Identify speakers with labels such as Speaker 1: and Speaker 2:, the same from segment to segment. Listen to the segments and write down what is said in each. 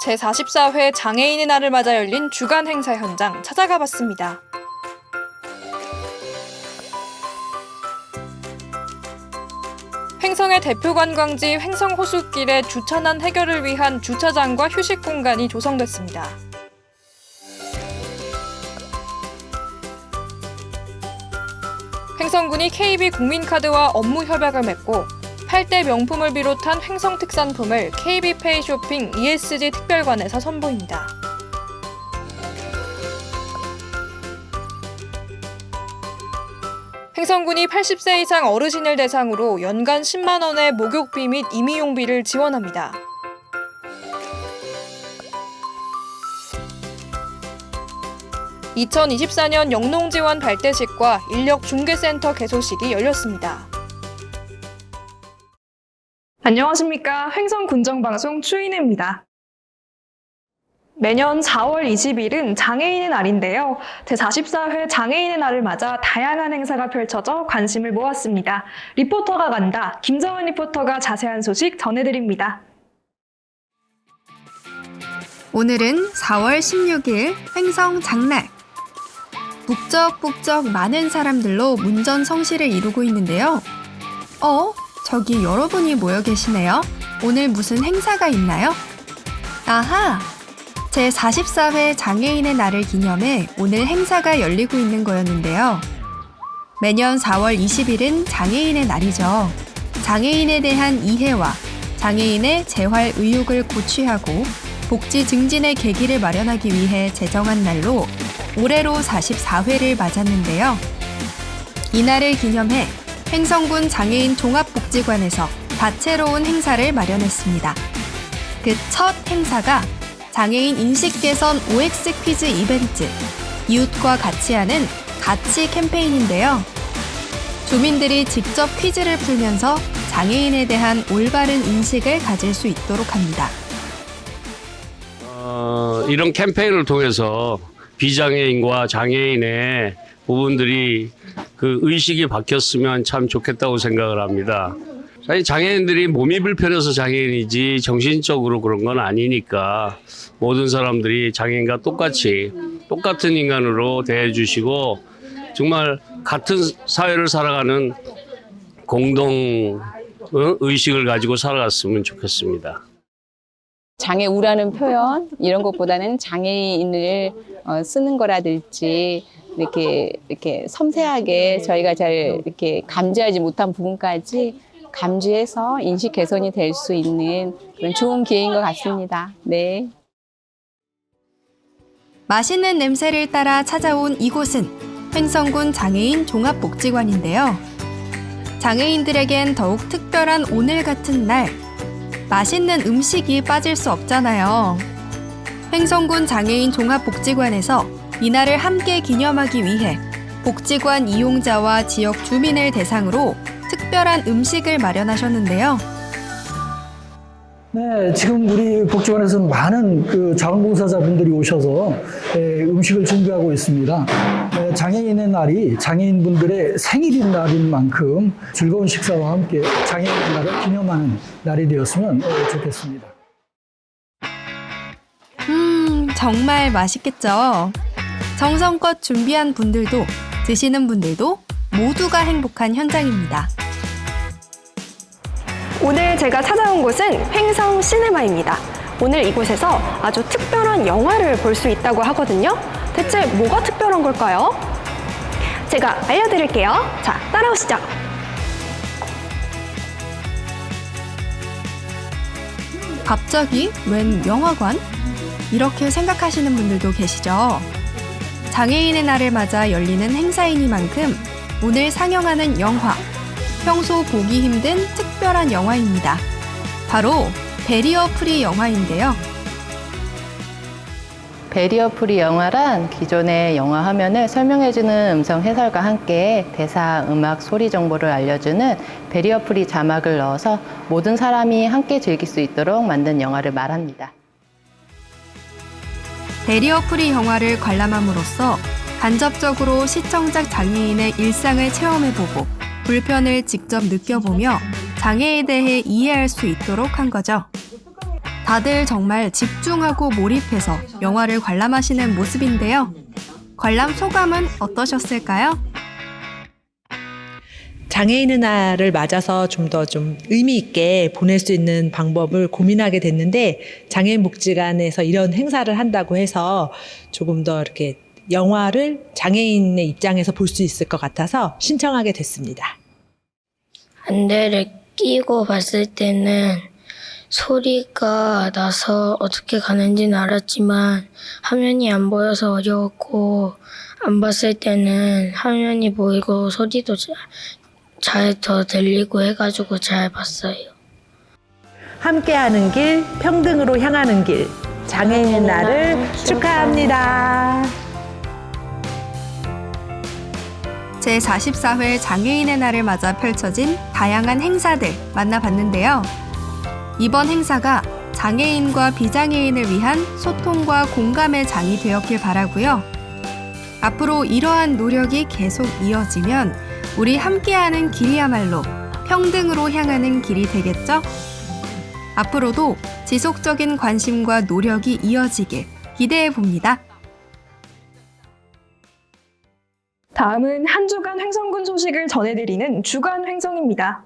Speaker 1: 제44회 장애인의 날을 맞아 열린 주간 행사 현장 찾아가 봤습니다. 횡성의 대표 관광지 횡성 호수길의 주차난 해결을 위한 주차장과 휴식 공간이 조성됐습니다. 횡성군이 KB 국민카드와 업무 협약을 맺고 8대 명품을 비롯한 횡성 특산품을 KB페이 쇼핑 ESG 특별관에서 선보입니다. 횡성군이 80세 이상 어르신을 대상으로 연간 10만 원의 목욕비 및 임의용비를 지원합니다. (2024년) 영농지원 발대식과 인력중개센터 개소식이 열렸습니다. 안녕하십니까. 횡성군정방송 추인혜입니다. 매년 4월 20일은 장애인의 날인데요. 제44회 장애인의 날을 맞아 다양한 행사가 펼쳐져 관심을 모았습니다. 리포터가 간다. 김정은 리포터가 자세한 소식 전해드립니다.
Speaker 2: 오늘은 4월 16일 횡성 장날. 북적북적 많은 사람들로 문전성시를 이루고 있는데요. 저기 여러분이 모여 계시네요. 오늘 무슨 행사가 있나요? 아하! 제44회 장애인의 날을 기념해 오늘 행사가 열리고 있는 거였는데요. 매년 4월 20일은 장애인의 날이죠. 장애인에 대한 이해와 장애인의 재활 의욕을 고취하고 복지 증진의 계기를 마련하기 위해 제정한 날로 올해로 44회를 맞았는데요. 이날을 기념해 횡성군 장애인 종합복지관에서 다채로운 행사를 마련했습니다. 그 첫 행사가 장애인 인식 개선 OX 퀴즈 이벤트, 이웃과 같이 하는 같이 캠페인인데요. 주민들이 직접 퀴즈를 풀면서 장애인에 대한 올바른 인식을 가질 수 있도록 합니다.
Speaker 3: 이런 캠페인을 통해서 비장애인과 장애인의 부분들이 그 의식이 바뀌었으면 참 좋겠다고 생각을 합니다. 사실 장애인들이 몸이 불편해서 장애인이지 정신적으로 그런 건 아니니까 모든 사람들이 장애인과 똑같은 인간으로 대해주시고 정말 같은 사회를 살아가는 공동 의식을 가지고 살아갔으면 좋겠습니다.
Speaker 4: 장애우라는 표현 이런 것보다는 장애인을 쓰는 거라든지 이렇게 섬세하게 저희가 잘 이렇게 감지하지 못한 부분까지 감지해서 인식 개선이 될 수 있는 그런 좋은 기회인 것 같습니다. 네.
Speaker 2: 맛있는 냄새를 따라 찾아온 이곳은 횡성군 장애인 종합복지관인데요. 장애인들에겐 더욱 특별한 오늘 같은 날, 맛있는 음식이 빠질 수 없잖아요. 횡성군 장애인 종합복지관에서 이날을 함께 기념하기 위해 복지관 이용자와 지역 주민을 대상으로 특별한 음식을 마련하셨는데요.
Speaker 5: 네, 지금 우리 복지관에서는 많은 자원봉사자분들이 오셔서 음식을 준비하고 있습니다. 장애인의 날이 장애인분들의 생일인 날인 만큼 즐거운 식사와 함께 장애인의 날을 기념하는 날이 되었으면 좋겠습니다.
Speaker 2: 정말 맛있겠죠? 정성껏 준비한 분들도 드시는 분들도 모두가 행복한 현장입니다.
Speaker 1: 오늘 제가 찾아온 곳은 횡성 시네마입니다. 오늘 이곳에서 아주 특별한 영화를 볼 수 있다고 하거든요. 대체 뭐가 특별한 걸까요? 제가 알려드릴게요. 자, 따라오시죠.
Speaker 2: 갑자기 웬 영화관? 이렇게 생각하시는 분들도 계시죠? 장애인의 날을 맞아 열리는 행사이니만큼 오늘 상영하는 영화, 평소 보기 힘든 특별한 영화입니다. 바로 베리어 프리 영화인데요.
Speaker 6: 베리어 프리 영화란 기존의 영화 화면을 설명해주는 음성 해설과 함께 대사, 음악, 소리 정보를 알려주는 베리어 프리 자막을 넣어서 모든 사람이 함께 즐길 수 있도록 만든 영화를 말합니다.
Speaker 2: 베리어 프리 영화를 관람함으로써 간접적으로 시청자 장애인의 일상을 체험해보고 불편을 직접 느껴보며 장애에 대해 이해할 수 있도록 한 거죠. 다들 정말 집중하고 몰입해서 영화를 관람하시는 모습인데요. 관람 소감은 어떠셨을까요?
Speaker 7: 장애인의 날을 맞아서 좀 더 의미 있게 보낼 수 있는 방법을 고민하게 됐는데 장애인 복지관에서 이런 행사를 한다고 해서 조금 더 이렇게 영화를 장애인의 입장에서 볼 수 있을 것 같아서 신청하게 됐습니다.
Speaker 8: 안대를 끼고 봤을 때는 소리가 나서 어떻게 가는지는 알았지만 화면이 안 보여서 어려웠고, 안 봤을 때는 화면이 보이고 소리도 잘 더 들리고 해가지고 잘 봤어요.
Speaker 7: 함께하는 길, 평등으로 향하는 길, 장애인의 날을 축하합니다.
Speaker 2: 제44회 장애인의 날을 맞아 펼쳐진 다양한 행사들 만나봤는데요. 이번 행사가 장애인과 비장애인을 위한 소통과 공감의 장이 되었길 바라고요. 앞으로 이러한 노력이 계속 이어지면 우리 함께하는 길이야말로 평등으로 향하는 길이 되겠죠? 앞으로도 지속적인 관심과 노력이 이어지길 기대해 봅니다.
Speaker 1: 다음은 한 주간 횡성군 소식을 전해드리는 주간 횡성입니다.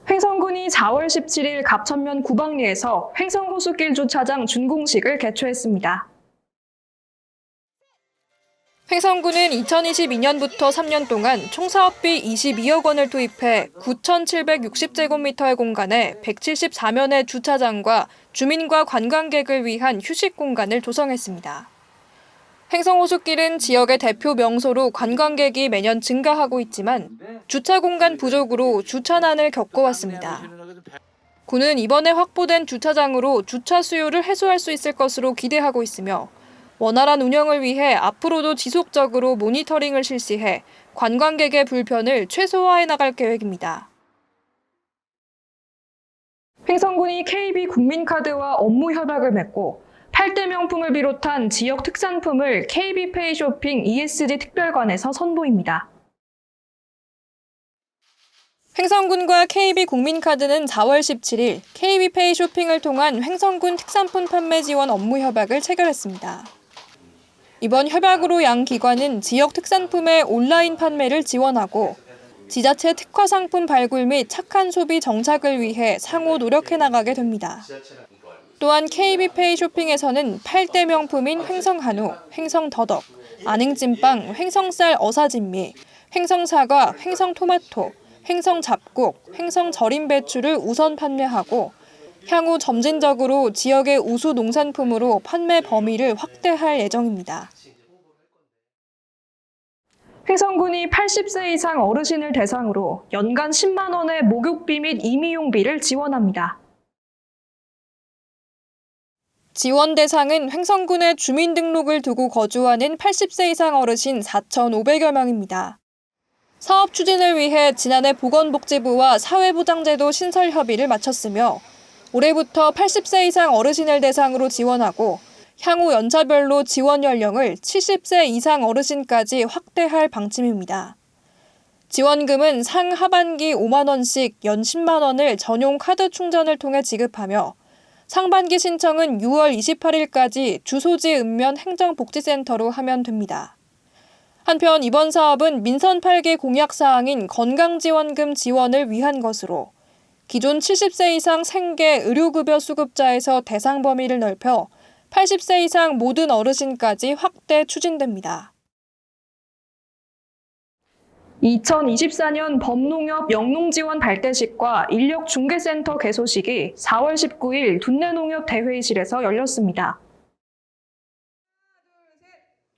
Speaker 1: 횡성군이 4월 17일 갑천면 구방리에서 횡성호수길 주차장 준공식을 개최했습니다. 횡성군은 2022년부터 3년 동안 총 사업비 22억 원을 투입해 9,760제곱미터의 공간에 174면의 주차장과 주민과 관광객을 위한 휴식 공간을 조성했습니다. 횡성호수길은 지역의 대표 명소로 관광객이 매년 증가하고 있지만 주차 공간 부족으로 주차난을 겪어왔습니다. 군은 이번에 확보된 주차장으로 주차 수요를 해소할 수 있을 것으로 기대하고 있으며 원활한 운영을 위해 앞으로도 지속적으로 모니터링을 실시해 관광객의 불편을 최소화해 나갈 계획입니다. 횡성군이 KB 국민카드와 업무 협약을 맺고 8대 명품을 비롯한 지역 특산품을 KB페이 쇼핑 ESG 특별관에서 선보입니다. 횡성군과 KB국민카드는 4월 17일 KB페이 쇼핑을 통한 횡성군 특산품 판매 지원 업무 협약을 체결했습니다. 이번 협약으로 양 기관은 지역 특산품의 온라인 판매를 지원하고 지자체 특화 상품 발굴 및 착한 소비 정착을 위해 상호 노력해 나가게 됩니다. 또한 KB페이 쇼핑에서는 8대 명품인 횡성한우, 횡성더덕, 안흥찐빵, 횡성쌀 어사진미, 횡성사과, 횡성토마토, 횡성잡곡, 횡성절임배추를 우선 판매하고 향후 점진적으로 지역의 우수 농산품으로 판매 범위를 확대할 예정입니다. 횡성군이 80세 이상 어르신을 대상으로 연간 10만 원의 목욕비 및 임의용비를 지원합니다. 지원 대상은 횡성군에 주민등록을 두고 거주하는 80세 이상 어르신 4,500여 명입니다. 사업 추진을 위해 지난해 보건복지부와 사회보장제도 신설 협의를 마쳤으며 올해부터 80세 이상 어르신을 대상으로 지원하고 향후 연차별로 지원 연령을 70세 이상 어르신까지 확대할 방침입니다. 지원금은 상하반기 5만 원씩 연 10만 원을 전용 카드 충전을 통해 지급하며 상반기 신청은 6월 28일까지 주소지 읍면 행정복지센터로 하면 됩니다. 한편 이번 사업은 민선 8기 공약사항인 건강지원금 지원을 위한 것으로 기존 70세 이상 생계 의료급여 수급자에서 대상 범위를 넓혀 80세 이상 모든 어르신까지 확대 추진됩니다. 2024년 범농협 영농지원 발대식과 인력중개센터 개소식이 4월 19일 둔내농협 대회의실에서 열렸습니다.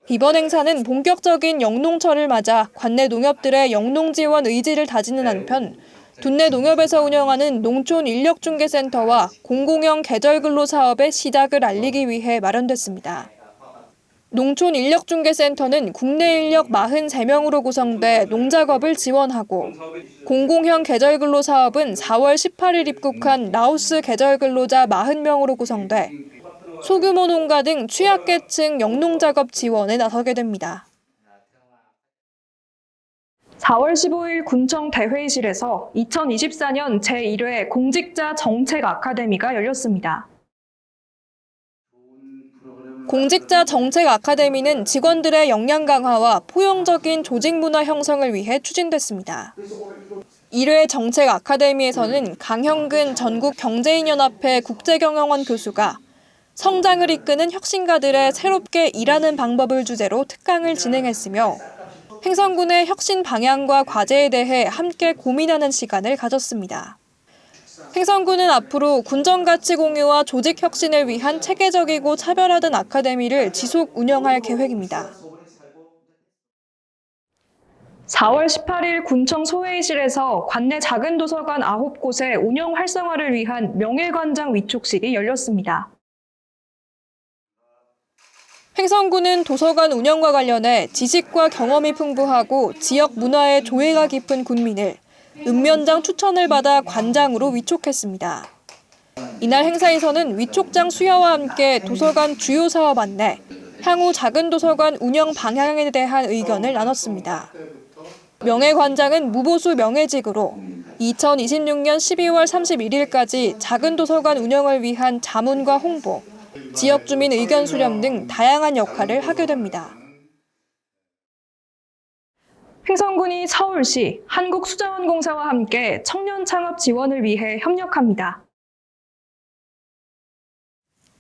Speaker 1: 이번 행사는 본격적인 영농철을 맞아 관내 농협들의 영농지원 의지를 다지는 한편 둔내 농협에서 운영하는 농촌 인력중개센터와 공공형 계절근로 사업의 시작을 알리기 위해 마련됐습니다. 농촌 인력중개센터는 국내 인력 43명으로 구성돼 농작업을 지원하고 공공형 계절근로 사업은 4월 18일 입국한 라오스 계절근로자 40명으로 구성돼
Speaker 9: 소규모 농가 등 취약계층 영농작업 지원에 나서게 됩니다. 4월 15일 군청 대회의실에서 2024년 제1회 공직자 정책 아카데미가 열렸습니다. 공직자 정책 아카데미는 직원들의 역량 강화와 포용적인 조직 문화 형성을 위해 추진됐습니다. 1회 정책 아카데미에서는 강형근 전국경제인연합회 국제경영원 교수가 성장을 이끄는 혁신가들의 새롭게 일하는 방법을 주제로 특강을 진행했으며 횡성군의 혁신 방향과 과제에 대해 함께 고민하는 시간을 가졌습니다. 횡성군은 앞으로 군정 가치 공유와 조직 혁신을 위한 체계적이고 차별화된 아카데미를 지속 운영할 계획입니다. 4월 18일 군청 소회의실에서 관내 작은 도서관 9곳의 운영 활성화를 위한 명예관장 위촉식이 열렸습니다. 횡성군은 도서관 운영과 관련해 지식과 경험이 풍부하고 지역 문화에 조예가 깊은 군민을 읍면장 추천을 받아 관장으로 위촉했습니다. 이날 행사에서는 위촉장 수여와 함께 도서관 주요 사업 안내, 향후 작은 도서관 운영 방향에 대한 의견을 나눴습니다. 명예관장은 무보수 명예직으로 2026년 12월 31일까지 작은 도서관 운영을 위한 자문과 홍보, 지역 주민 의견 수렴 등 다양한 역할을 하게 됩니다. 횡성군이 서울시 한국수자원공사와 함께 청년 창업 지원을 위해 협력합니다.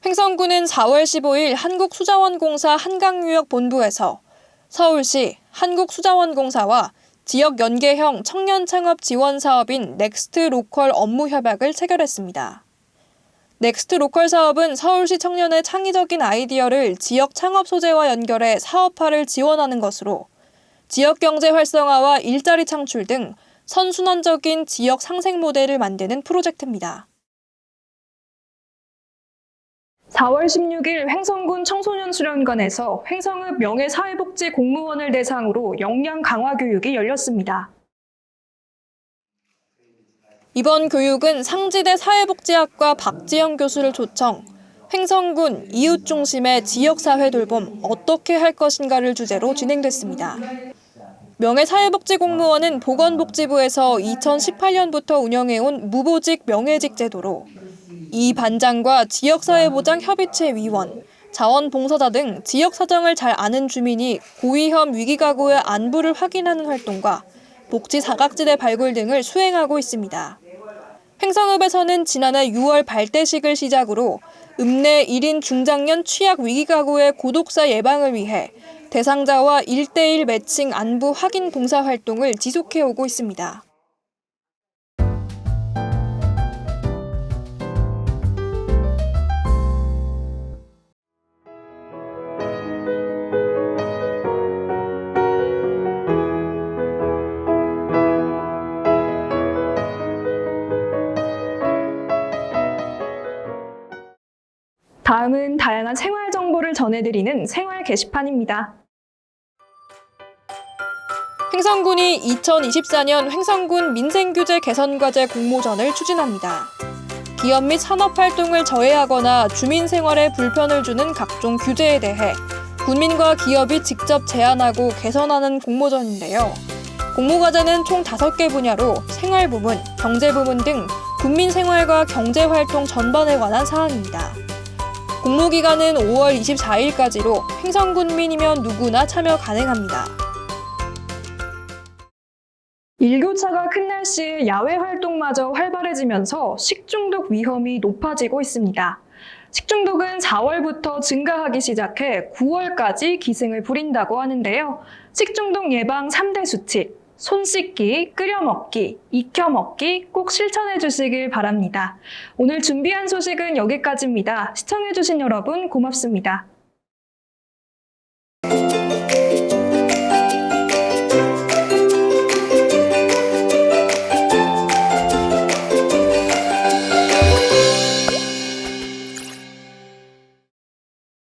Speaker 9: 횡성군은 4월 15일 한국수자원공사 한강유역본부에서 서울시 한국수자원공사와 지역 연계형 청년 창업 지원 사업인 넥스트 로컬 업무 협약을 체결했습니다. 넥스트 로컬 사업은 서울시 청년의 창의적인 아이디어를 지역 창업 소재와 연결해 사업화를 지원하는 것으로 지역 경제 활성화와 일자리 창출 등 선순환적인 지역 상생 모델을 만드는 프로젝트입니다. 4월 16일 횡성군 청소년 수련관에서 횡성읍 명예사회복지 공무원을 대상으로 역량 강화 교육이 열렸습니다. 이번 교육은 상지대 사회복지학과 박지영 교수를 초청, 횡성군 이웃 중심의 지역사회 돌봄 어떻게 할 것인가를 주제로 진행됐습니다. 명예사회복지공무원은 보건복지부에서 2018년부터 운영해온 무보직 명예직 제도로 이 반장과 지역사회보장협의체 위원, 자원봉사자 등 지역 사정을 잘 아는 주민이 고위험 위기가구의 안부를 확인하는 활동과 복지 사각지대 발굴 등을 수행하고 있습니다. 횡성읍에서는 지난해 6월 발대식을 시작으로 읍내 1인 중장년 취약 위기가구의 고독사 예방을 위해 대상자와 1:1 매칭 안부 확인 봉사 활동을 지속해오고 있습니다. 다음은 다양한 생활 정보를 전해드리는 생활 게시판입니다. 횡성군이 2024년 횡성군 민생규제 개선과제 공모전을 추진합니다. 기업 및 산업활동을 저해하거나 주민 생활에 불편을 주는 각종 규제에 대해 군민과 기업이 직접 제안하고 개선하는 공모전인데요. 공모과제는 총 5개 분야로 생활 부문, 경제 부문 등 군민 생활과 경제활동 전반에 관한 사항입니다. 공모기간은 5월 24일까지로 횡성군민이면 누구나 참여 가능합니다. 일교차가 큰 날씨에 야외 활동마저 활발해지면서 식중독 위험이 높아지고 있습니다. 식중독은 4월부터 증가하기 시작해 9월까지 기승을 부린다고 하는데요. 식중독 예방 3대 수칙, 손 씻기, 끓여 먹기, 익혀 먹기 꼭 실천해 주시길 바랍니다. 오늘 준비한 소식은 여기까지입니다. 시청해 주신 여러분 고맙습니다.